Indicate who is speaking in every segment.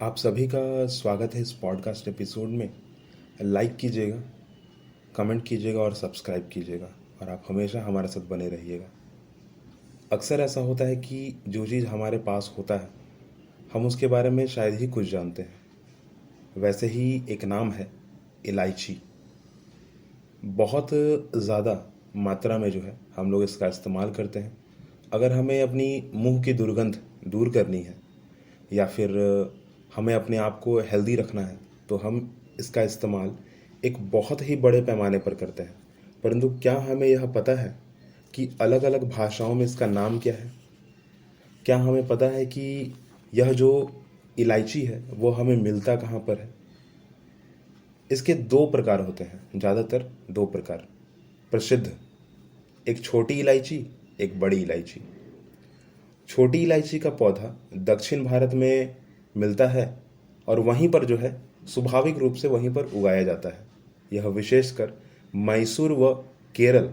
Speaker 1: आप सभी का स्वागत है इस पॉडकास्ट एपिसोड में। लाइक कीजिएगा, कमेंट कीजिएगा और सब्सक्राइब कीजिएगा और आप हमेशा हमारे साथ बने रहिएगा। अक्सर ऐसा होता है कि जो चीज़ हमारे पास होता है हम उसके बारे में शायद ही कुछ जानते हैं। वैसे ही एक नाम है इलायची। बहुत ज़्यादा मात्रा में जो है हम लोग इसका इस्तेमाल करते हैं। अगर हमें अपनी मुंह की दुर्गंध दूर करनी है या फिर हमें अपने आप को हेल्दी रखना है तो हम इसका इस्तेमाल एक बहुत ही बड़े पैमाने पर करते हैं। परंतु क्या हमें यह पता है कि अलग अलग भाषाओं में इसका नाम क्या है? क्या हमें पता है कि यह जो इलायची है वो हमें मिलता कहाँ पर है? इसके दो प्रकार होते हैं, ज़्यादातर दो प्रकार प्रसिद्ध। एक छोटी इलायची, एक बड़ी इलायची। छोटी इलायची का पौधा दक्षिण भारत में मिलता है और वहीं पर जो है स्वाभाविक रूप से वहीं पर उगाया जाता है। यह विशेषकर मैसूर व केरल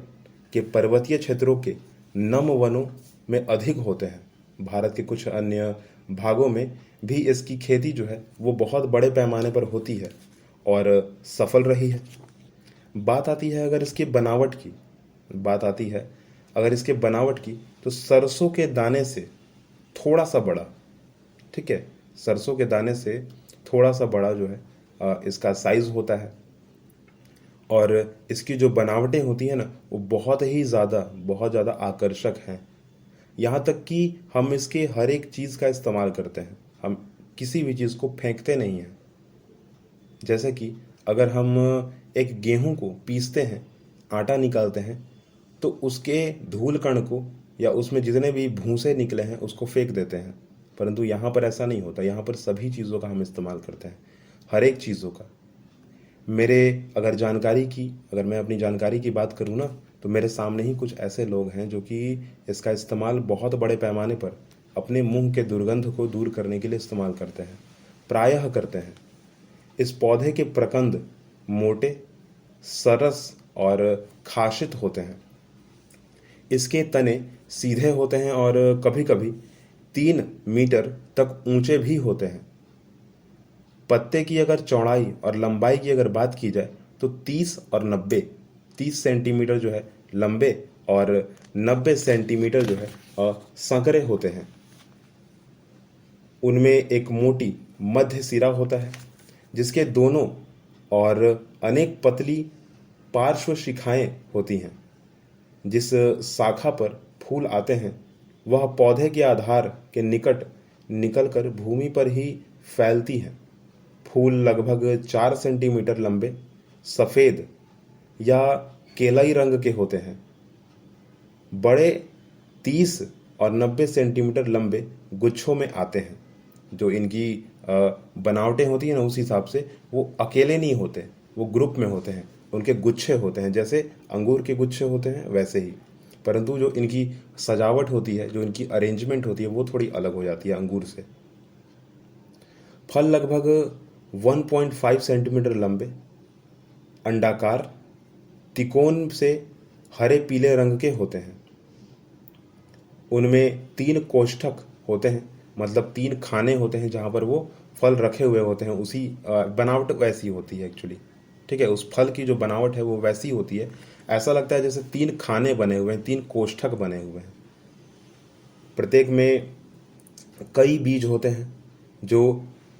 Speaker 1: के पर्वतीय क्षेत्रों के नम वनों में अधिक होते हैं। भारत के कुछ अन्य भागों में भी इसकी खेती जो है वो बहुत बड़े पैमाने पर होती है और सफल रही है। बात आती है अगर इसकी बनावट की बात आती है अगर इसके बनावट की तो सरसों के दाने से थोड़ा सा बड़ा, ठीक है, सरसों के दाने से थोड़ा सा बड़ा जो है इसका साइज होता है। और इसकी जो बनावटें होती है ना वो बहुत ज़्यादा आकर्षक हैं। यहाँ तक कि हम इसके हर एक चीज़ का इस्तेमाल करते हैं। हम किसी भी चीज़ को फेंकते नहीं हैं। जैसे कि अगर हम एक गेहूं को पीसते हैं, आटा निकालते हैं, तो उसके धूल कण को या उसमें जितने भी भूसे निकले हैं उसको फेंक देते हैं। परंतु यहाँ पर ऐसा नहीं होता। यहाँ पर सभी चीज़ों का हम इस्तेमाल करते हैं, हर एक चीज़ों का। अगर मैं अपनी जानकारी की बात करूँ ना तो मेरे सामने ही कुछ ऐसे लोग हैं जो कि इसका इस्तेमाल बहुत बड़े पैमाने पर अपने मुंह के दुर्गंध को दूर करने के लिए इस्तेमाल करते हैं, प्रायः करते हैं। इस पौधे के प्रकंद मोटे, सरस और खाशित होते हैं। इसके तने सीधे होते हैं और कभी कभी 3 मीटर तक ऊंचे भी होते हैं। पत्ते की अगर चौड़ाई और लंबाई की अगर बात की जाए तो 30 और 90, 30 सेंटीमीटर जो है लंबे और 90 सेंटीमीटर जो है संकरे होते हैं। उनमें एक मोटी मध्य सिरा होता है जिसके दोनों और अनेक पतली पार्श्व शिखाएं होती हैं। जिस शाखा पर फूल आते हैं वह पौधे के आधार के निकट निकलकर भूमि पर ही फैलती हैं। फूल लगभग 4 सेंटीमीटर लंबे, सफ़ेद या केलाई रंग के होते हैं। बड़े 30 और 90 सेंटीमीटर लंबे गुच्छों में आते हैं। जो इनकी बनावटें होती हैं ना उस हिसाब से वो अकेले नहीं होते, वो ग्रुप में होते हैं। उनके गुच्छे होते हैं, जैसे अंगूर के गुच्छे होते हैं वैसे ही। परंतु जो इनकी सजावट होती है, जो इनकी अरेंजमेंट होती है वो थोड़ी अलग हो जाती है अंगूर से। फल लगभग 1.5 सेंटीमीटर लंबे, अंडाकार, तिकोन से हरे पीले रंग के होते हैं। उनमें 3 कोष्ठक होते हैं, मतलब 3 खाने होते हैं जहाँ पर वो फल रखे हुए होते हैं। उसी बनावट वैसी होती है एक्चुअली, ठीक है। उस फल की जो बनावट है वो वैसी होती है। ऐसा लगता है जैसे 3 खाने बने हुए हैं, 3 कोष्ठक बने हुए हैं। प्रत्येक में कई बीज होते हैं जो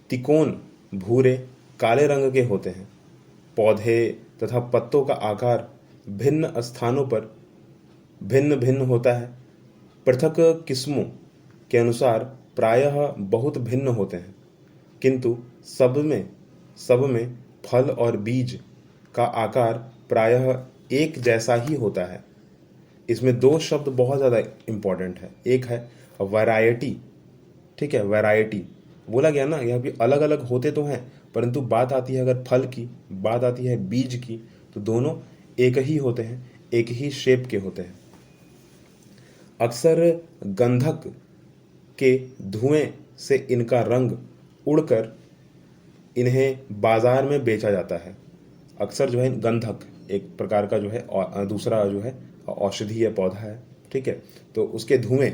Speaker 1: तिकोन, भूरे, काले रंग के होते हैं। पौधे तथा पत्तों का आकार भिन्न स्थानों पर भिन्न भिन्न होता है। पृथक किस्मों के अनुसार प्रायः बहुत भिन्न होते हैं, किंतु सब में फल और बीज का आकार प्रायः एक जैसा ही होता है। इसमें 2 शब्द बहुत ज़्यादा इम्पोर्टेंट है। एक है वैरायटी, ठीक है, वैरायटी बोला गया ना। यह भी अलग अलग होते तो हैं, परंतु बात आती है अगर फल की, बात आती है बीज की, तो दोनों एक ही होते हैं, एक ही शेप के होते हैं। अक्सर गंधक के धुएं से इनका रंग उड़कर इन्हें बाजार में बेचा जाता है। अक्सर जो है गंधक एक प्रकार का जो है और दूसरा जो है औषधीय पौधा है, ठीक है। तो उसके धुएं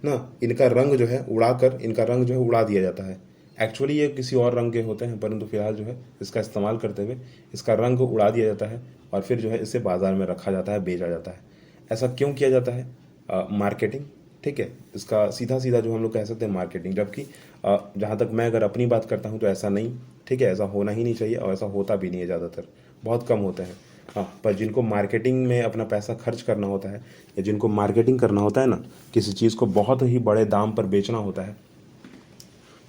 Speaker 1: ना इनका रंग जो है उड़ा दिया जाता है। एक्चुअली ये किसी और रंग के होते हैं, परंतु फिलहाल जो है इसका इस्तेमाल करते हुए इसका रंग उड़ा दिया जाता है और फिर जो है इसे बाज़ार में रखा जाता है, बेचा जाता है। ऐसा क्यों किया जाता है? मार्केटिंग, ठीक है, इसका सीधा सीधा जो हम लोग कह सकते हैं मार्केटिंग। जबकि जहाँ तक मैं अगर अपनी बात करता हूँ तो ऐसा नहीं, ठीक है, ऐसा होना ही नहीं चाहिए और ऐसा होता भी नहीं है, ज़्यादातर बहुत कम होते हैं। हाँ, पर जिनको मार्केटिंग में अपना पैसा खर्च करना होता है या जिनको मार्केटिंग करना होता है ना, किसी चीज़ को बहुत ही बड़े दाम पर बेचना होता है,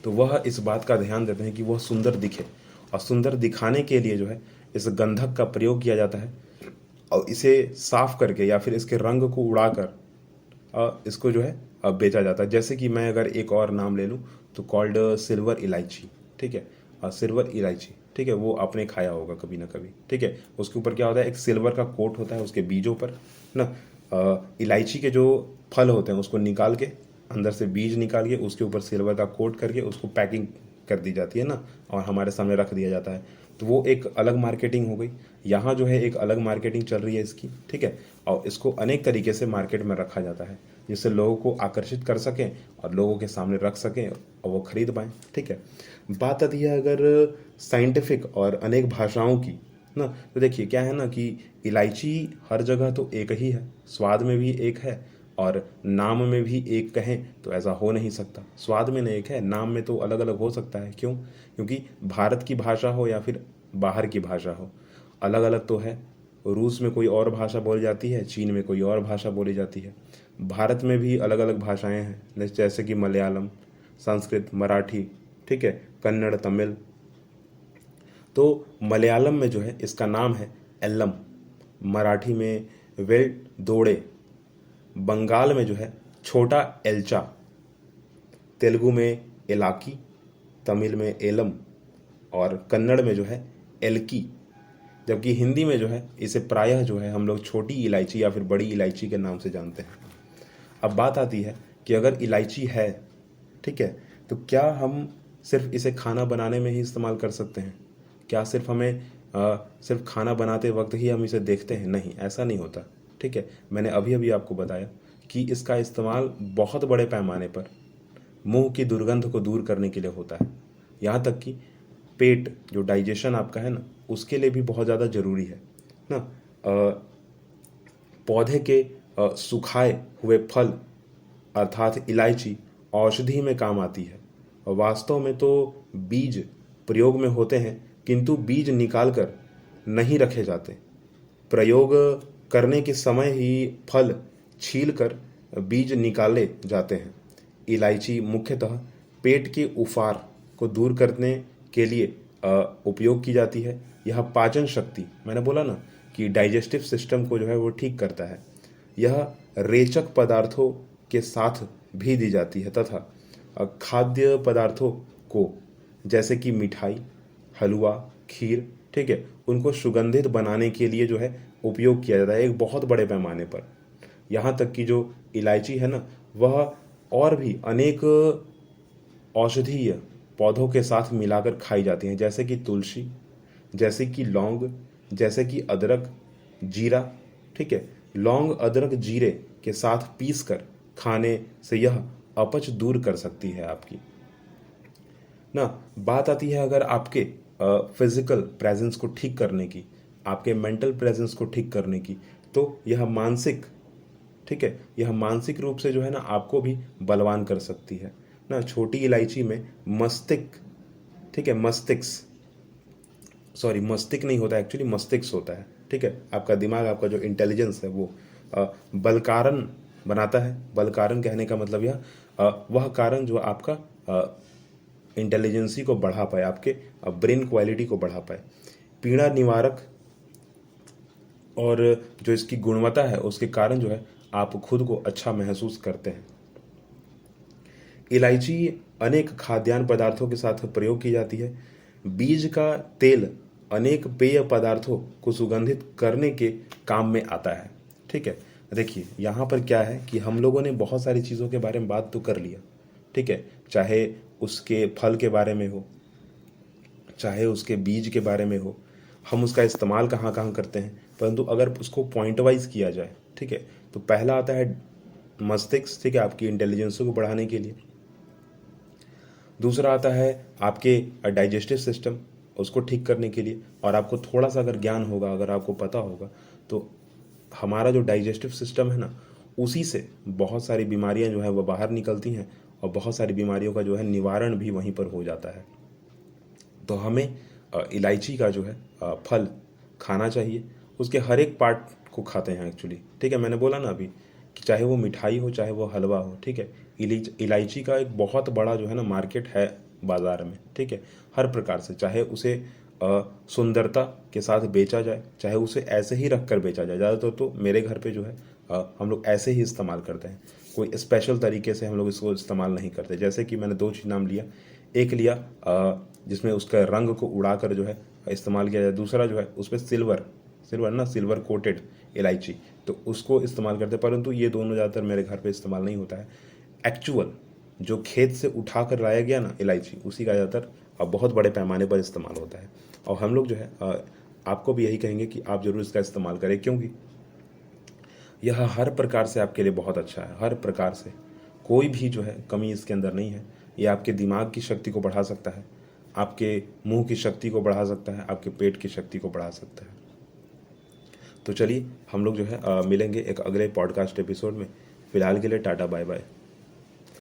Speaker 1: तो वह इस बात का ध्यान देते हैं कि वह सुंदर दिखे, और सुंदर दिखाने के लिए जो है इस गंधक का प्रयोग किया जाता है और इसे साफ करके या फिर इसके रंग को उड़ाकर इसको जो है बेचा जाता है। जैसे कि मैं अगर एक और नाम ले लूँ तो कॉल्ड सिल्वर इलायची, ठीक है, सिल्वर इलायची, ठीक है, वो आपने खाया होगा कभी ना कभी, ठीक है। उसके ऊपर क्या होता है, एक सिल्वर का कोट होता है उसके बीजों पर ना। इलायची के जो फल होते हैं उसको निकाल के, अंदर से बीज निकाल के उसके ऊपर सिल्वर का कोट करके उसको पैकिंग कर दी जाती है ना, और हमारे सामने रख दिया जाता है। तो वो एक अलग मार्केटिंग हो गई। यहाँ जो है एक अलग मार्केटिंग चल रही है इसकी, ठीक है, और इसको अनेक तरीके से मार्केट में रखा जाता है जिससे लोगों को आकर्षित कर सकें और लोगों के सामने रख सकें और वो खरीद पाएँ, ठीक है। बात आती है अगर साइंटिफिक और अनेक भाषाओं की ना, तो देखिए क्या है ना कि इलायची हर जगह तो एक ही है, स्वाद में भी एक है और नाम में भी एक कहें तो ऐसा हो नहीं सकता। स्वाद में एक है, नाम में तो अलग अलग हो सकता है। क्यों? क्योंकि भारत की भाषा हो या फिर बाहर की भाषा हो, अलग अलग तो है। रूस में कोई और भाषा बोली जाती है, चीन में कोई और भाषा बोली जाती है। भारत में भी अलग अलग भाषाएं हैं, जैसे कि मलयालम, संस्कृत, मराठी, ठीक है, कन्नड़, तमिल। तो मलयालम में जो है इसका नाम है एल्लम, मराठी में वेल दोड़े, बंगाल में जो है छोटा एल्चा, तेलुगु में एलाकी, तमिल में एलम और कन्नड़ में जो है एलकी। जबकि हिंदी में जो है इसे प्रायः जो है हम लोग छोटी इलायची या फिर बड़ी इलायची के नाम से जानते हैं। अब बात आती है कि अगर इलायची है, ठीक है, तो क्या हम सिर्फ इसे खाना बनाने में ही इस्तेमाल कर सकते हैं? क्या सिर्फ हमें सिर्फ खाना बनाते वक्त ही हम इसे देखते हैं? नहीं, ऐसा नहीं होता, ठीक है। मैंने अभी अभी आपको बताया कि इसका इस्तेमाल बहुत बड़े पैमाने पर मुंह की दुर्गंध को दूर करने के लिए होता है। यहाँ तक कि पेट, जो डाइजेशन आपका है ना, उसके लिए भी बहुत ज़्यादा ज़रूरी है ना। पौधे के सुखाए हुए फल अर्थात इलायची औषधि में काम आती है और वास्तव में तो बीज प्रयोग में होते हैं, किंतु बीज निकालकर नहीं रखे जाते। प्रयोग करने के समय ही फल छीलकर बीज निकाले जाते हैं। इलायची मुख्यतः पेट के उफार को दूर करने के लिए उपयोग की जाती है। यह पाचन शक्ति, मैंने बोला ना कि डाइजेस्टिव सिस्टम को जो है वो ठीक करता है। यह रेचक पदार्थों के साथ भी दी जाती है तथा खाद्य पदार्थों को, जैसे कि मिठाई, हलवा, खीर, ठीक है, उनको सुगंधित बनाने के लिए जो है उपयोग किया जाता है एक बहुत बड़े पैमाने पर। यहाँ तक कि जो इलायची है ना, वह और भी अनेक औषधीय पौधों के साथ मिलाकर खाई जाती हैं, जैसे कि तुलसी, जैसे कि लौंग, जैसे कि अदरक, जीरा, ठीक है। लौंग, अदरक, जीरे के साथ पीसकर खाने से यह अपच दूर कर सकती है आपकी ना। बात आती है अगर आपके फिजिकल प्रेजेंस को ठीक करने की, आपके मेंटल प्रेजेंस को ठीक करने की, तो यह मानसिक, ठीक है, यह मानसिक रूप से जो है ना आपको भी बलवान कर सकती है ना। छोटी इलायची में मस्तिष्क, ठीक है, मस्तिष्क, सॉरी मस्तिष्क नहीं होता, एक्चुअली मस्तिष्क होता है, ठीक है। आपका दिमाग, आपका जो इंटेलिजेंस है वो बल कारण बनाता है। बल कारण कहने का मतलब यह वह कारण जो आपका इंटेलिजेंसी को बढ़ा पाए, आपके ब्रेन क्वालिटी को बढ़ा पाए। पीड़ा निवारक और जो इसकी गुणवत्ता है उसके कारण जो है आप खुद को अच्छा महसूस करते हैं। इलायची अनेक खाद्यान्न पदार्थों के साथ प्रयोग की जाती है। बीज का तेल अनेक पेय पदार्थों को सुगंधित करने के काम में आता है, ठीक है। देखिए यहाँ पर क्या है कि हम लोगों ने बहुत सारी चीज़ों के बारे में बात तो कर लिया, ठीक है, चाहे उसके फल के बारे में हो, चाहे उसके बीज के बारे में हो, हम उसका इस्तेमाल कहाँ कहाँ करते हैं, परंतु अगर उसको पॉइंट वाइज किया जाए, ठीक है, तो पहला आता है मस्तिष्क, ठीक है, आपकी इंटेलिजेंस को बढ़ाने के लिए। दूसरा आता है आपके डाइजेस्टिव सिस्टम, उसको ठीक करने के लिए। और आपको थोड़ा सा अगर ज्ञान होगा, अगर आपको पता होगा, तो हमारा जो डाइजेस्टिव सिस्टम है ना, उसी से बहुत सारी बीमारियां जो है वो बाहर निकलती हैं, और बहुत सारी बीमारियों का जो है निवारण भी वहीं पर हो जाता है। तो हमें इलायची का जो है फल खाना चाहिए। उसके हर एक पार्ट को खाते हैं एक्चुअली, ठीक है। मैंने बोला ना अभी कि चाहे वो मिठाई हो, चाहे वो हलवा हो, ठीक है। इलायची का एक बहुत बड़ा जो है ना मार्केट है बाज़ार में, ठीक है। हर प्रकार से, चाहे उसे सुंदरता के साथ बेचा जाए, चाहे उसे ऐसे ही रख कर बेचा जाए। ज़्यादातर तो मेरे घर पे जो है हम लोग ऐसे ही इस्तेमाल करते हैं, कोई स्पेशल तरीके से हम लोग इसको इस्तेमाल नहीं करते। जैसे कि मैंने 2 चीज़ नाम लिया, एक लिया जिसमें उसका रंग को उड़ाकर जो है इस्तेमाल किया जाए, दूसरा जो है उस पर सिल्वर सिल्वर ना सिल्वर कोटेड इलायची, तो उसको इस्तेमाल करते हैं। परंतु ये दोनों ज़्यादातर मेरे घर पे इस्तेमाल नहीं होता है। एक्चुअल जो खेत से उठा कर लाया गया ना इलायची, उसी का ज़्यादातर अब बहुत बड़े पैमाने पर इस्तेमाल होता है। और हम लोग जो है आपको भी यही कहेंगे कि आप ज़रूर इसका इस्तेमाल करें, क्योंकि यह हर प्रकार से आपके लिए बहुत अच्छा है। हर प्रकार से कोई भी जो है कमी इसके अंदर नहीं है। ये आपके दिमाग की शक्ति को बढ़ा सकता है, आपके मुंह की शक्ति को बढ़ा सकता है, आपके पेट की शक्ति को बढ़ा सकता है। तो चलिए हम लोग जो है मिलेंगे एक अगले पॉडकास्ट एपिसोड में। फिलहाल के लिए टाटा बाय बाय।